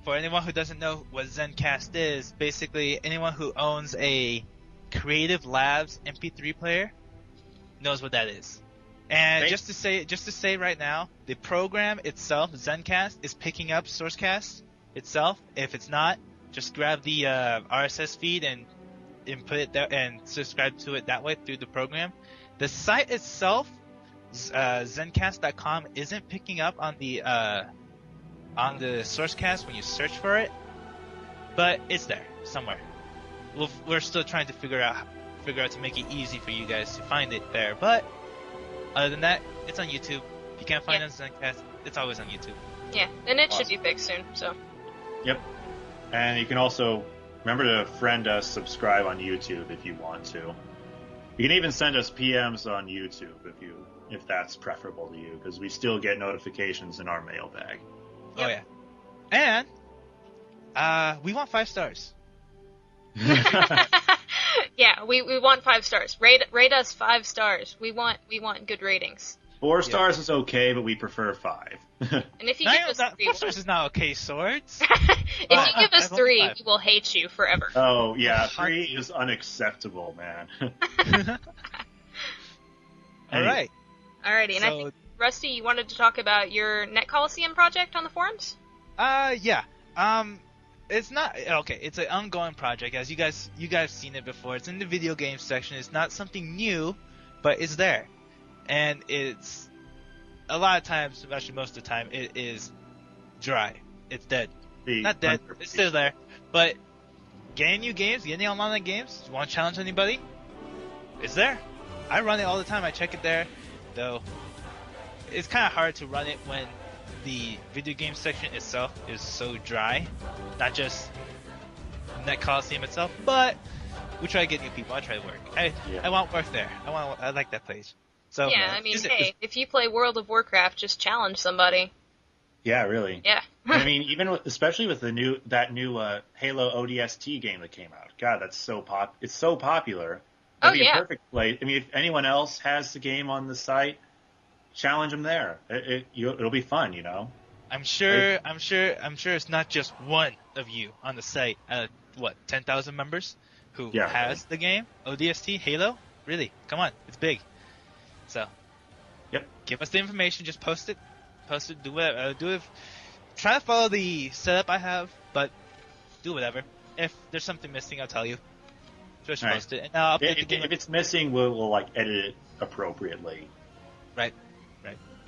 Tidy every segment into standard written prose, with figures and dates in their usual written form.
for anyone who doesn't know what Zencast is, basically anyone who owns a Creative Labs MP3 player knows what that is. And just to say right now, the program itself, Zencast, is picking up Sourcecast itself. If it's not, just grab the RSS feed and input it there and subscribe to it that way through the program. The site itself, Zencast.com, isn't picking up on the Sourcecast when you search for it, but it's there somewhere. We're still trying to figure out to make it easy for you guys to find it there. But other than that, it's on YouTube. If you can't find it on Zencast, it's always on YouTube. Yeah, and it should be fixed soon. So. Yep. And you can also remember to friend us, subscribe on YouTube if you want to. You can even send us PMs on YouTube if that's preferable to you, because we still get notifications in our mailbag. Yep. Oh yeah. And we want 5 stars. Yeah, we want 5 stars. Rate us 5 stars. We want good ratings. 4 stars is okay, but we prefer 5. And if you give us 3, 4 stars is not okay, Swords. If you give us 3, we will hate you forever. Oh yeah, 3 is unacceptable, man. All right. Alrighty, and I think Rusty, you wanted to talk about your Net Coliseum project on the forums? Yeah. It's not okay. It's an ongoing project, as you guys seen it before. It's in the video game section. It's not something new, but it's there, and it's a lot of times, actually most of the time, it is dry. It's dead. Not dead. It's still there, but getting new games, getting online games. You want to challenge anybody? It's there. I run it all the time. I check it there, though. It's kind of hard to run it when the video game section itself is so dry, not just Net Coliseum itself, but we try to get new people. I try to work. I want work there. I like that place. So yeah, I mean, if you play World of Warcraft, just challenge somebody. Yeah, really. Yeah. I mean, especially with that new Halo ODST game that came out. God, it's so popular. It'd be a perfect place. I mean, if anyone else has the game on the site, challenge them there. It'll be fun, you know. I'm sure it's not just one of you on the site. 10,000 members who has the game ODST Halo. Really, come on, it's big. So, give us the information. Just post it. Do whatever. Do it. Try to follow the setup I have, but do whatever. If there's something missing, I'll tell you. Just post it, and I'll update the game. If it's missing, we'll edit it appropriately. Right.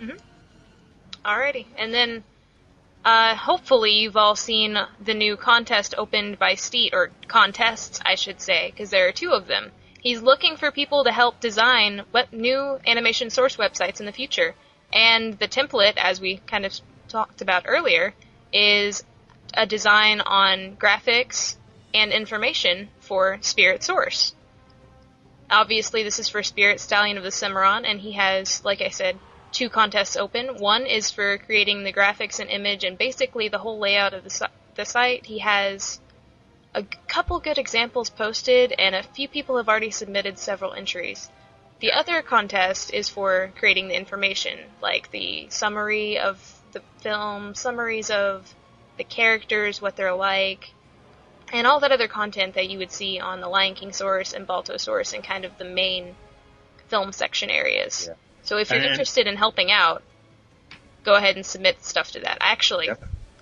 Mm-hmm. Alrighty, and then hopefully you've all seen the new contest opened by Steet, or contests, I should say, because there are 2 of them. He's looking for people to help design new animation source websites in the future, and the template, as we kind of talked about earlier, is a design on graphics and information for Spirit Source. Obviously, this is for Spirit Stallion of the Cimarron, and he has, like I said, 2 contests open. One is for creating the graphics and image and basically the whole layout of the site. He has a couple good examples posted, and a few people have already submitted several entries. The other contest is for creating the information, like the summary of the film, summaries of the characters, what they're like, and all that other content that you would see on the Lion King source and Balto source and kind of the main film section areas. Yeah. So if you're interested in helping out, go ahead and submit stuff to that. Actually,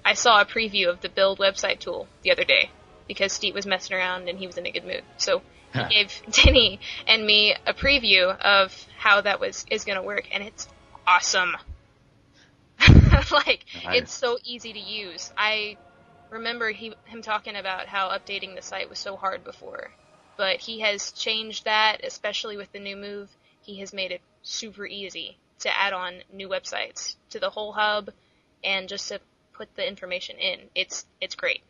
I saw a preview of the build website tool the other day because Steve was messing around and he was in a good mood. So he gave Denny and me a preview of how that is going to work, and it's awesome. It's so easy to use. I remember him talking about how updating the site was so hard before, but he has changed that, especially with the new move. He has made it super easy to add on new websites to the whole hub and just to put the information in. It's great.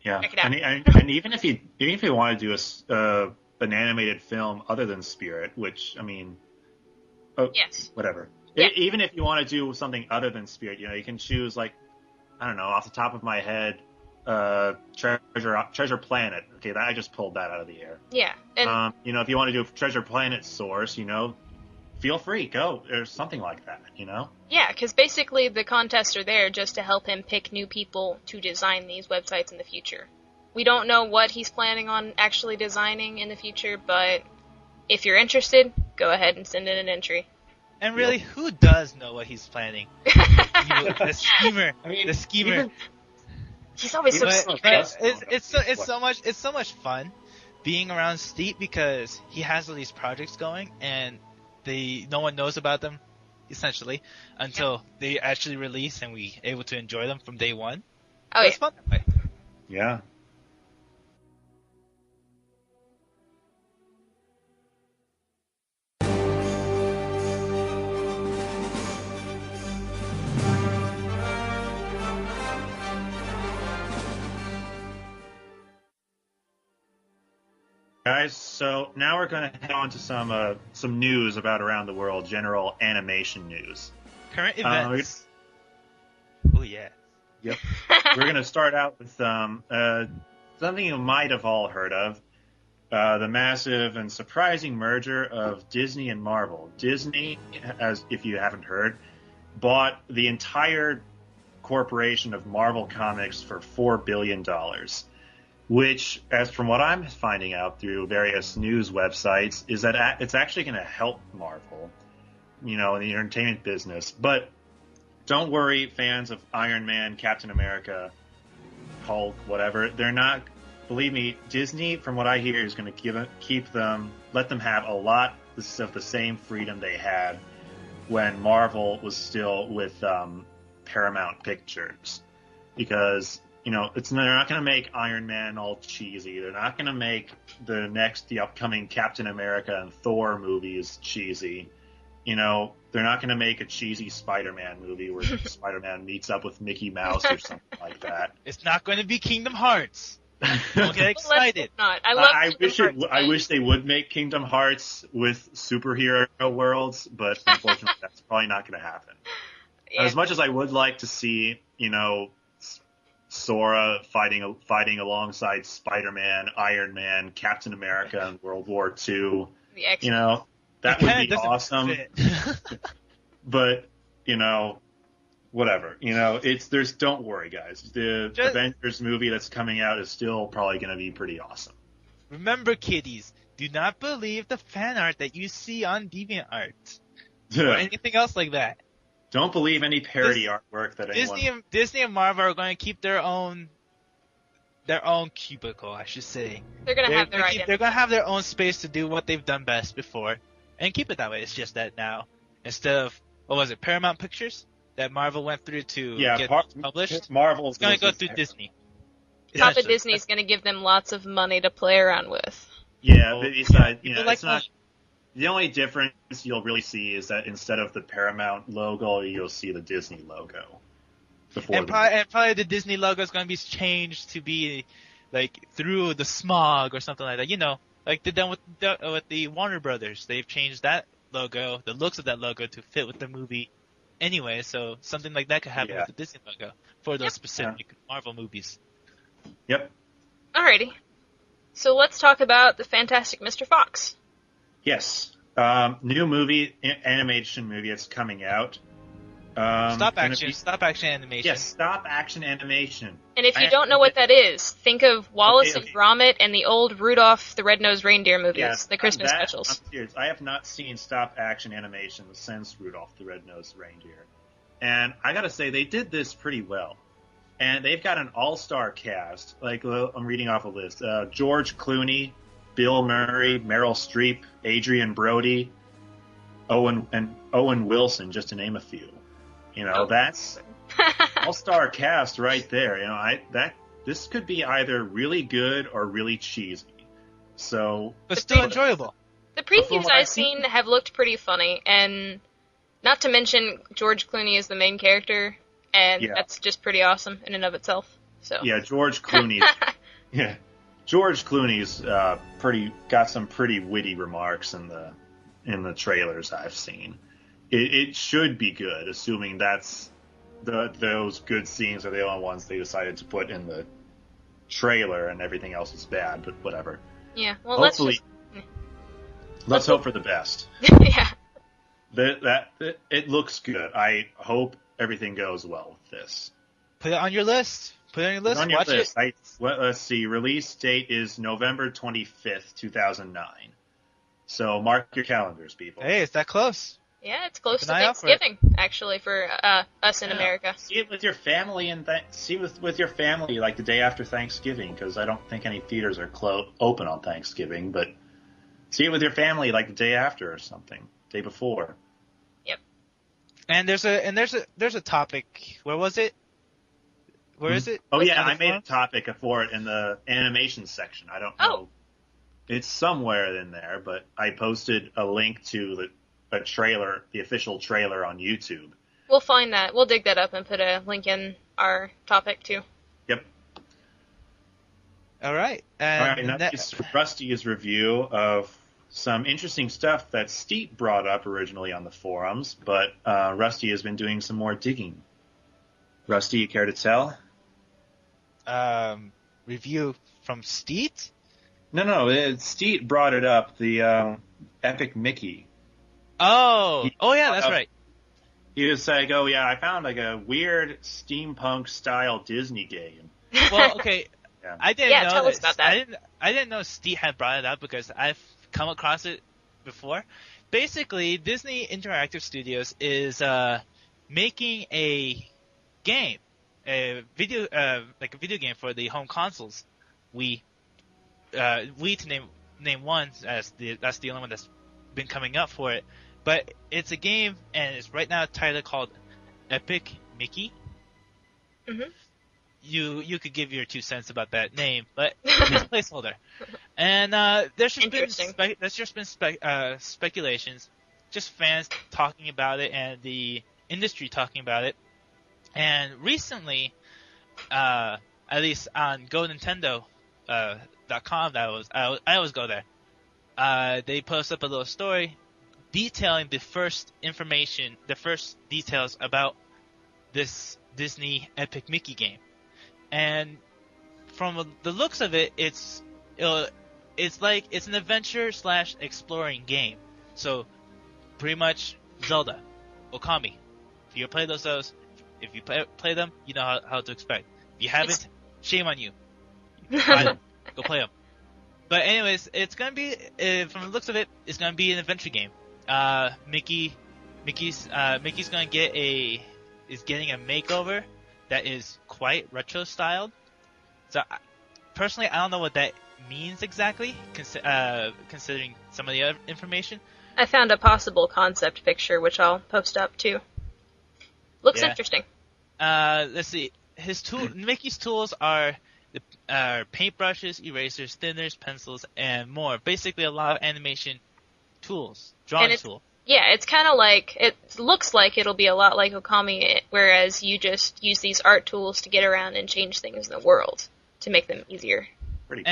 Yeah, check it out. And even if you want to do an animated film other than Spirit, which I mean, whatever. Yeah. Even if you want to do something other than Spirit, you can choose I don't know, off the top of my head, Treasure Planet. Okay, I just pulled that out of the air. Yeah. And if you want to do Treasure Planet Source, feel free, go, or something like that, you know? Yeah, because basically the contests are there just to help him pick new people to design these websites in the future. We don't know what he's planning on actually designing in the future, but if you're interested, go ahead and send in an entry. And really, who does know what he's planning? The schemer. The schemer. He's always so secretive. It's so much fun being around Steep because he has all these projects going and no one knows about them essentially until they actually release and we able to enjoy them from day one. Oh, it's fun that way. Yeah. Guys, so now we're going to head on to some news about around the world, general animation news. Current events. Oh, yeah. Yep. We're going to start out with something you might have all heard of, the massive and surprising merger of Disney and Marvel. Disney, as if you haven't heard, bought the entire corporation of Marvel Comics for $4 billion. Which, as from what I'm finding out through various news websites, is that it's actually going to help Marvel, in the entertainment business. But don't worry, fans of Iron Man, Captain America, Hulk, whatever. They're not. Believe me, Disney, from what I hear, is going to let them have a lot of the same freedom they had when Marvel was still with Paramount Pictures, because. They're not going to make Iron Man all cheesy. They're not going to make the upcoming Captain America and Thor movies cheesy. They're not going to make a cheesy Spider-Man movie where Spider-Man meets up with Mickey Mouse or something like that. It's not going to be Kingdom Hearts. Don't get excited. Not. I wish they would make Kingdom Hearts with superhero worlds, but unfortunately that's probably not going to happen. Yeah. As much as I would like to see, Sora fighting alongside Spider-Man, Iron Man, Captain America, and World War II. That would be awesome. But whatever. Don't worry, guys. The Avengers movie that's coming out is still probably going to be pretty awesome. Remember, kiddies, do not believe the fan art that you see on DeviantArt or anything else like that. Don't believe any parody artwork that anyone... Disney and Marvel are going to keep their own cubicle, I should say. They're going to have their identity. They're going to have their own space to do what they've done best before, and keep it that way. It's just that now, instead of, Paramount Pictures that Marvel went through to get published, Marvel's going to go through Disney. Papa Disney's going to give them lots of money to play around with. Yeah, but besides, it's not... The only difference you'll really see is that instead of the Paramount logo, you'll see the Disney logo. And probably the Disney logo is going to be changed to be through the smog or something like that. Like they've done with the Warner Brothers. They've changed that logo, the looks of that logo, to fit with the movie. Anyway, so something like that could happen with the Disney logo for those specific Marvel movies. Yep. Alrighty. So let's talk about the Fantastic Mr. Fox. Yes. New animation movie that's coming out. Stop action animation. Yes, stop action animation. And if you don't know what that is, think of Wallace and Gromit and the old Rudolph the Red-Nosed Reindeer movies, the Christmas specials. I'm serious. I have not seen stop action animation since Rudolph the Red-Nosed Reindeer. And I gotta say, they did this pretty well. And they've got an all-star cast. I'm reading off a list. George Clooney, Bill Murray, Meryl Streep, Adrian Brody, Owen Wilson, just to name a few. That's all-star cast right there. This could be either really good or really cheesy. So, but still enjoyable. The previews I've seen have looked pretty funny, and not to mention George Clooney is the main character, and that's just pretty awesome in and of itself. So yeah, George Clooney. George Clooney's got some pretty witty remarks in the trailers I've seen. It should be good, assuming that's those good scenes are the only ones they decided to put in the trailer, and everything else is bad. But whatever. Yeah. Well, hopefully, let's hope for the best. Yeah. It looks good. I hope everything goes well with this. Put it on your list. Watch it. Let's see. Release date is November 25th, 2009. So mark your calendars, people. Hey, it's that close. Yeah, it's close to Thanksgiving, actually, for us in America. See it with your family with your family like the day after Thanksgiving, because I don't think any theaters are open on Thanksgiving. But see it with your family like the day after or something, day before. Yep. And there's a topic. Where was it? Where is it? Oh yeah, I made a topic for it in the animation section. I don't know. It's somewhere in there, but I posted a link to a trailer, the official trailer on YouTube. We'll find that. We'll dig that up and put a link in our topic too. Yep. All right. And that's Rusty's review of some interesting stuff that Steep brought up originally on the forums, but Rusty has been doing some more digging. Rusty, you care to tell? Review from Steet? No, Steet brought it up, the Epic Mickey. Oh, yeah, that's right. He was like, oh yeah, I found like a weird steampunk-style Disney game. Well, okay, Yeah. I didn't know tell us about that. I didn't know Steet had brought it up because I've come across it before. Basically, Disney Interactive Studios is making a game, a video game for the home consoles. We to name one, as that's the only one that's been coming up for it. But it's a game, and it's right now titled called Epic Mickey. Mm-hmm. You could give your 2 cents about that name, but it's a placeholder. And there's just been speculations, just fans talking about it and the industry talking about it. And recently, at least on GoNintendo.com, I always go there. They post up a little story detailing the first details about this Disney Epic Mickey game. And from the looks of it, it's like it's an adventure / exploring game. So pretty much Zelda, Okami. If you play those, if you play them, you know how to expect. If you haven't, shame on you. Buy them. Go play them. But anyways, it's gonna be from the looks of it, it's gonna be an adventure game. Mickey's gonna is getting a makeover that is quite retro styled. So personally, I don't know what that means exactly, considering some of the other information. I found a possible concept picture, which I'll post up too. Looks interesting. Let's see. Mickey's tools are paintbrushes, erasers, thinners, pencils, and more. Basically, a lot of animation tools, drawing tools. Yeah, it's kind of like, it looks like it'll be a lot like Okami, whereas you just use these art tools to get around and change things in the world to make them easier. Pretty cool.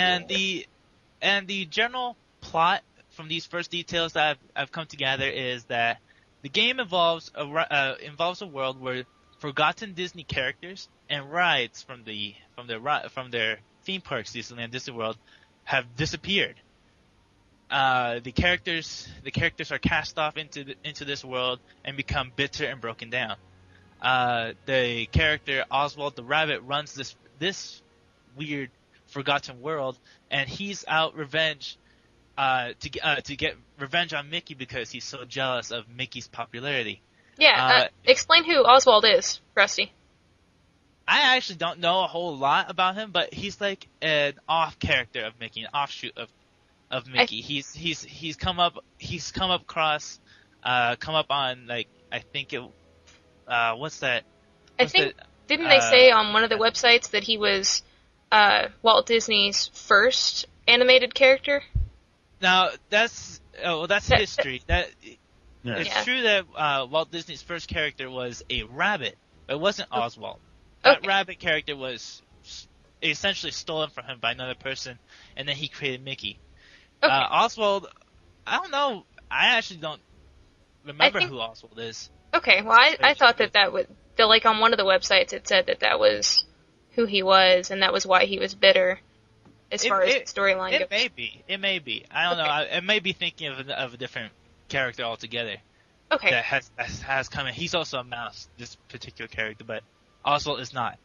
And the general plot from these first details that I've come to gather is that the game involves a world where forgotten Disney characters and rides from their theme parks, Disneyland, Disney World, have disappeared. The characters are cast off into this world and become bitter and broken down. The character Oswald the Rabbit runs this weird forgotten world, and he's out revenge to get revenge on Mickey because he's so jealous of Mickey's popularity. Yeah, explain who Oswald is, Rusty. I actually don't know a whole lot about him, but he's like an off character of Mickey, an offshoot of Mickey. He's come up on, like, I think it what's that? Didn't they say on one of the websites that he was Walt Disney's first animated character? Now that's history. It's true that Walt Disney's first character was a rabbit, but it wasn't Oswald. That rabbit character was essentially stolen from him by another person, and then he created Mickey. Okay. Oswald, I don't know. I actually don't remember who Oswald is. Okay, well, I thought that would, like on one of the websites it said that was who he was, and that was why he was bitter as far as the storyline goes. It may be. I don't know. I may be thinking of a different character altogether. Okay. that has come in. He's also a mouse, this particular character, but Oswald is not.